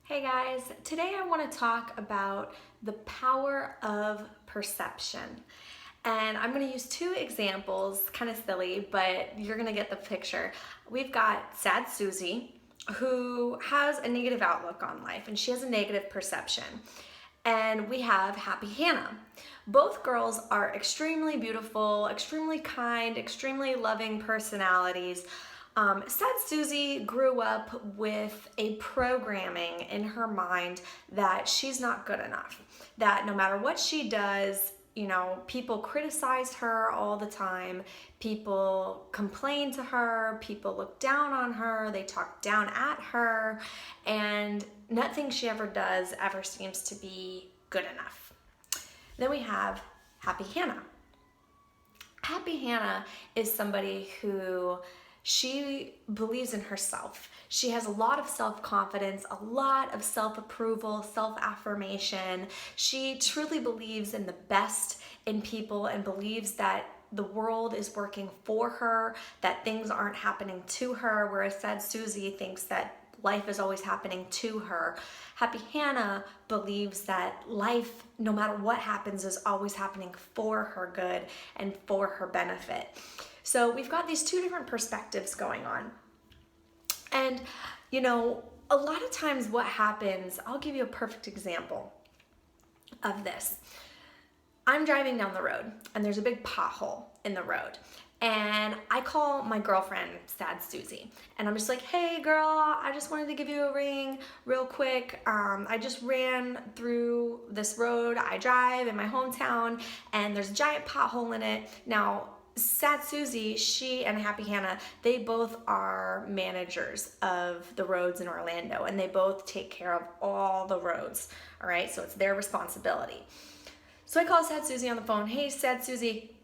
Hey guys, today I want to talk about the power of perception. And I'm going to use two examples, kind of silly, but you're going to get the picture. We've got Sad Susie, who has a negative outlook on life and she has a negative perception. And we have Happy Hannah. Both girls are extremely beautiful, extremely kind, extremely loving personalities. Sad Susie grew up with a programming in her mind that she's not good enough, that no matter what she does, people criticize her all the time. People complain to her, people look down on her, they talk down at her, and nothing she ever does ever seems to be good enough. Then we have Happy Hannah. Happy Hannah is somebody who she believes in herself. She has a lot of self-confidence, a lot of self-approval, self-affirmation. She truly believes in the best in people and believes that the world is working for her, that things aren't happening to her, whereas Sad Susie thinks that life is always happening to her. Happy Hannah believes that life, no matter what happens, is always happening for her good and for her benefit. So we've got these two different perspectives going on. And, a lot of times what happens, I'll give you a perfect example of this. I'm driving down the road and there's a big pothole in the road. And I call my girlfriend, Sad Susie, and I'm just like, hey girl, I just wanted to give you a ring real quick. I just ran through this road I drive in my hometown and there's a giant pothole in it. Now, Sad Susie, she and Happy Hannah, they both are managers of the roads in Orlando and they both take care of all the roads, all right? So it's their responsibility. So I call Sad Susie on the phone. Hey, Sad Susie,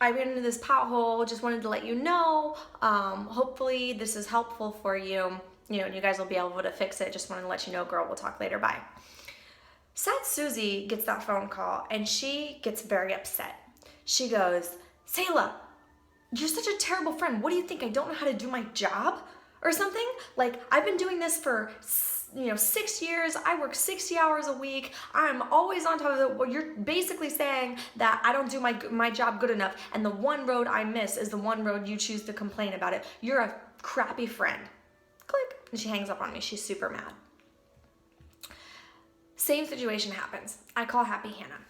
I ran into this pothole, just wanted to let you know. Hopefully this is helpful for you. And you guys will be able to fix it. Just wanted to let you know, girl, we'll talk later, bye. Sad Susie gets that phone call and she gets very upset. She goes, Selah, you're such a terrible friend. What do you think? I don't know how to do my job or something? Like, I've been doing this for 6 years. I work 60 hours a week. I'm always on top of it. Well, you're basically saying that I don't do my job good enough. And the one road I miss is the one road you choose to complain about it. You're a crappy friend. Click. And she hangs up on me. She's super mad. Same situation happens. I call Happy Hannah.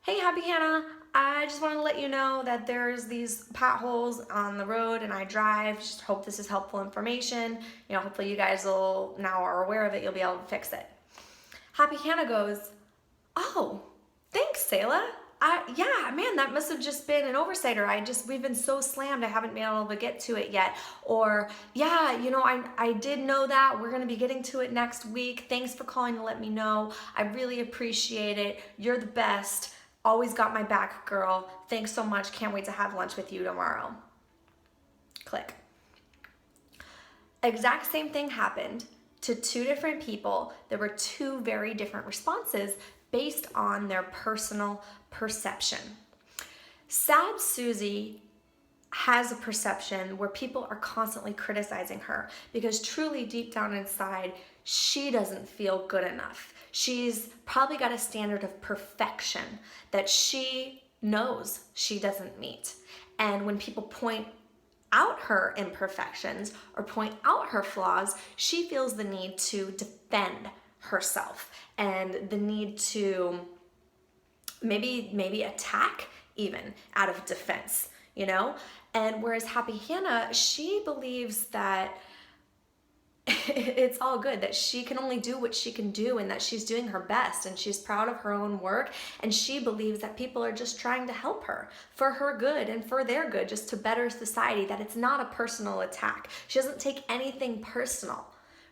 Hey, Happy Hannah, I just want to let you know that there's these potholes on the road and I drive. Just hope this is helpful information. Hopefully you guys will now are aware of it. You'll be able to fix it. Happy Hannah goes, oh, thanks, Selah. Yeah, man, that must have just been an oversight, or we've been so slammed I haven't been able to get to it yet. Or, yeah, I did know that. We're going to be getting to it next week. Thanks for calling to let me know. I really appreciate it. You're the best. Always got my back, girl. Thanks so much. Can't wait to have lunch with you tomorrow. Click. Exact same thing happened to two different people. There were two very different responses based on their personal perception. Sad Susie has a perception where people are constantly criticizing her because truly deep down inside, she doesn't feel good enough. She's probably got a standard of perfection that she knows she doesn't meet. And when people point out her imperfections or point out her flaws, she feels the need to defend herself and the need to maybe attack even out of defense, And whereas Happy Hannah, she believes that it's all good, that she can only do what she can do and that she's doing her best and she's proud of her own work, and she believes that people are just trying to help her for her good and for their good, just to better society, that it's not a personal attack. She doesn't take anything personal,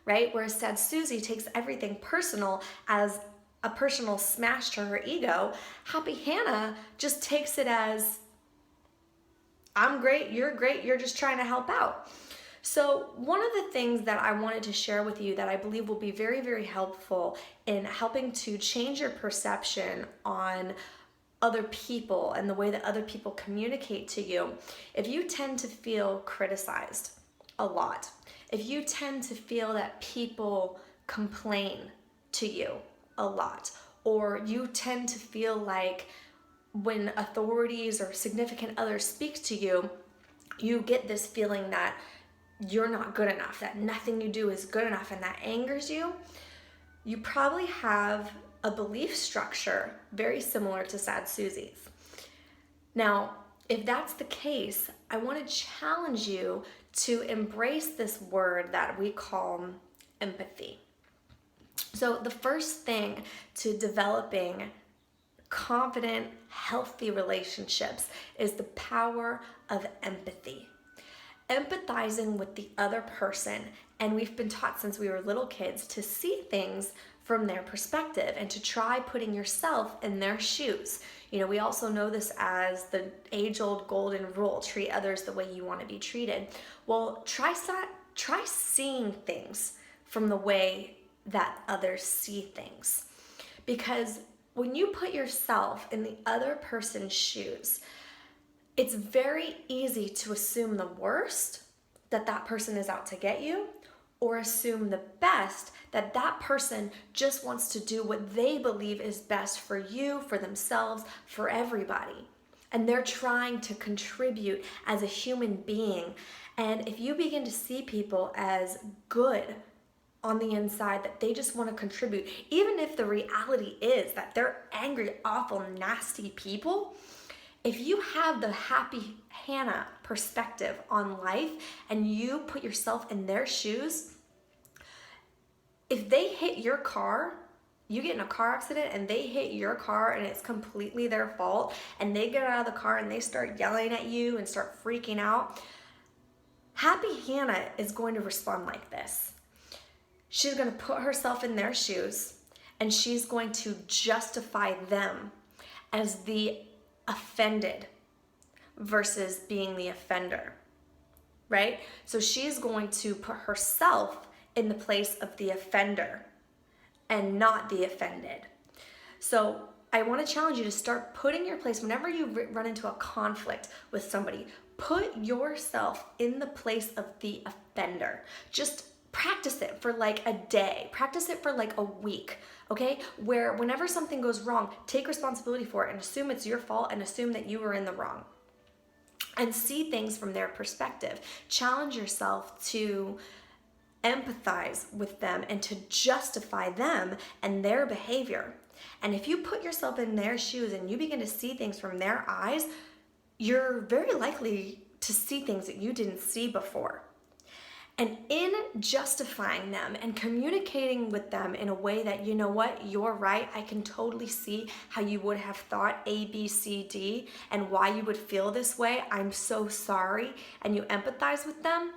right? Whereas Sad Susie takes everything personal as a personal smash to her ego. Happy Hannah just takes it as, I'm great, you're just trying to help out. So one of the things that I wanted to share with you that I believe will be very, very helpful in helping to change your perception on other people and the way that other people communicate to you, if you tend to feel criticized a lot, if you tend to feel that people complain to you a lot, or you tend to feel like when authorities or significant others speak to you, you get this feeling that you're not good enough, that nothing you do is good enough, and that angers you, you probably have a belief structure very similar to Sad Susie's. Now, if that's the case, I want to challenge you to embrace this word that we call empathy. So the first thing to developing confident, healthy relationships is the power of empathy. Empathizing with the other person, and we've been taught since we were little kids to see things from their perspective and to try putting yourself in their shoes. You know, we also know this as the age-old golden rule, treat others the way you want to be treated. Well, try seeing things from the way that others see things. Because when you put yourself in the other person's shoes, it's very easy to assume the worst, that that person is out to get you, or assume the best, that that person just wants to do what they believe is best for you, for themselves, for everybody. And they're trying to contribute as a human being. And if you begin to see people as good on the inside, that they just want to contribute, even if the reality is that they're angry, awful, nasty people, if you have the happy Hannah perspective on life and you put yourself in their shoes, if they hit your car, you get in a car accident and they hit your car and it's completely their fault, and they get out of the car and they start yelling at you and start freaking out, happy Hannah is going to respond like this. She's going to put herself in their shoes and she's going to justify them as the offended versus being the offender, right? So she's going to put herself in the place of the offender and not the offended. So I want to challenge you to start putting your place, whenever you run into a conflict with somebody, put yourself in the place of the offender. Just practice it for like a day, practice it for like a week, okay? Where whenever something goes wrong, take responsibility for it and assume it's your fault and assume that you were in the wrong. And see things from their perspective. Challenge yourself to empathize with them and to justify them and their behavior. And if you put yourself in their shoes and you begin to see things from their eyes, you're very likely to see things that you didn't see before. And in justifying them and communicating with them in a way that, you know what, you're right, I can totally see how you would have thought A, B, C, D, and why you would feel this way, I'm so sorry, and you empathize with them,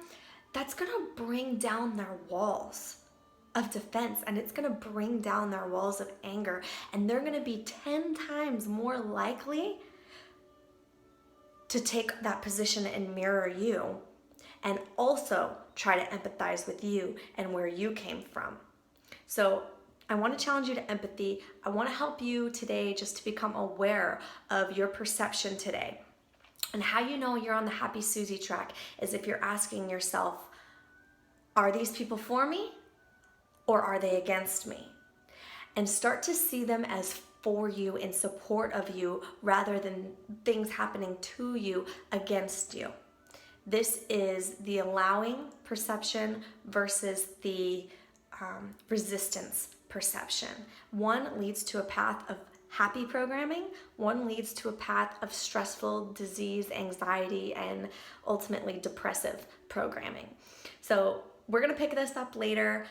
that's gonna bring down their walls of defense, and it's gonna bring down their walls of anger, and they're gonna be 10 times more likely to take that position and mirror you, and also try to empathize with you and where you came from. So I want to challenge you to empathy. I want to help you today just to become aware of your perception today. And how you know you're on the Happy Susie track is if you're asking yourself, are these people for me or are they against me? And start to see them as for you, in support of you, rather than things happening to you against you. This is the allowing perception versus the resistance perception. One leads to a path of happy programming, one leads to a path of stressful, disease, anxiety, and ultimately depressive programming. So we're gonna pick this up later.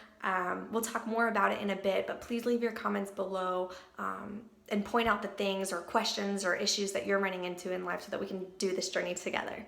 We'll talk more about it in a bit, but please leave your comments below and point out the things or questions or issues that you're running into in life so that we can do this journey together.